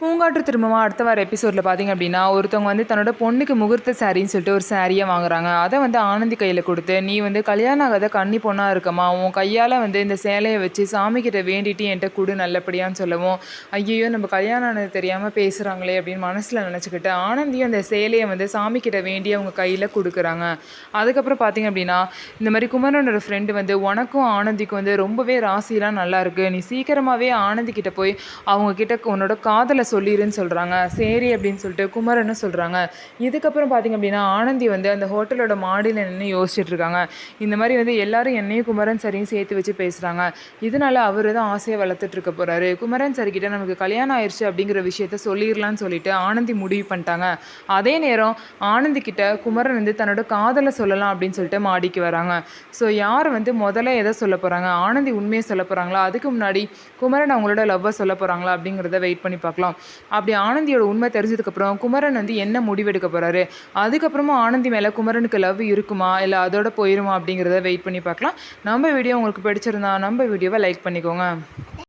பூங்காற்று திரும்பவும் அடுத்த வார எபிசோடில் பார்த்தீங்க அப்படின்னா ஒருத்தவங்க வந்து தன்னோட பொண்ணுக்கு முகூர்த்த சாரின்னு சொல்லிட்டு ஒரு சாரியை வாங்குறாங்க. அதை வந்து ஆனந்தி கையில் கொடுத்து, நீ வந்து கல்யாணம் ஆகாத கன்னி பொண்ணாக இருக்கமா, உன் கையால் வந்து இந்த சேலையை வச்சு சாமிக்கிட்ட வேண்டிட்டு என்கிட்ட கொடு நல்லபடியான்னு சொல்லவும், ஐயோ நம்ம கல்யாணம் ஆனது தெரியாமல் பேசுகிறாங்களே அப்படின்னு மனசில் நினச்சிக்கிட்டு ஆனந்தியும் அந்த சேலையை வந்து சாமிக்கிட்ட வேண்டி அவங்க கையில் கொடுக்குறாங்க. அதுக்கப்புறம் பார்த்தீங்க அப்படின்னா இந்த மாதிரி குமரனோட ஃப்ரெண்டு வந்து உனக்கும் ஆனந்திக்கும் வந்து ரொம்பவே ராசிலாம் நல்லா இருக்குது, நீ சீக்கிரமாகவே ஆனந்தி கிட்ட போய் அவங்க கிட்ட உன்னோட காதலை சொல்லிடுன்னு சொல்கிறாங்க. சரி அப்படின்னு சொல்லிட்டு குமரன்னு சொல்கிறாங்க. இதுக்கப்புறம் பார்த்திங்க அப்படின்னா ஆனந்தி வந்து அந்த ஹோட்டலோட மாடியில் நின்று யோசிச்சுட்டு இருக்காங்க. இந்த மாதிரி வந்து எல்லாரும் என்னையும் குமரன் சரியும் சேர்த்து வச்சு பேசுகிறாங்க. இதனால அவர் தான் ஆசையை வளர்த்துட்டு இருக்க போகிறாரு. குமரன் சரிக்கிட்ட நமக்கு கல்யாணம் ஆயிடுச்சு அப்படிங்கிற விஷயத்த சொல்லிடலான்னு சொல்லிட்டு ஆனந்தி முடிவு பண்ணிட்டாங்க. அதே நேரம் ஆனந்தி கிட்ட குமரன் வந்து தன்னோட காதலை சொல்லலாம் அப்படின்னு சொல்லிட்டு மாடிக்கு வராங்க. ஸோ யார் வந்து முதல்ல எதை சொல்ல போகிறாங்க, ஆனந்தி உண்மையை சொல்ல போகிறாங்களா, அதுக்கு முன்னாடி குமரன் அவங்களோட லவ்வை சொல்ல போகிறாங்களா அப்படிங்கிறத வெயிட் பண்ணி பார்க்கலாம். அப்படி ஆனந்தியோட உண்மை தெரிஞ்சதுக்கப்புறம் குமரன் வந்து என்ன முடிவெடுக்க போகிறாரு, அதுக்கப்புறமா ஆனந்தி மேலே குமரனுக்கு லவ் இருக்குமா இல்லை அதோட போயிருமா அப்படிங்கிறத வெயிட் பண்ணி பார்க்கலாம். நம்ம வீடியோ உங்களுக்கு பிடிச்சிருந்தா நம்ம வீடியோவை லைக் பண்ணிக்கோங்க.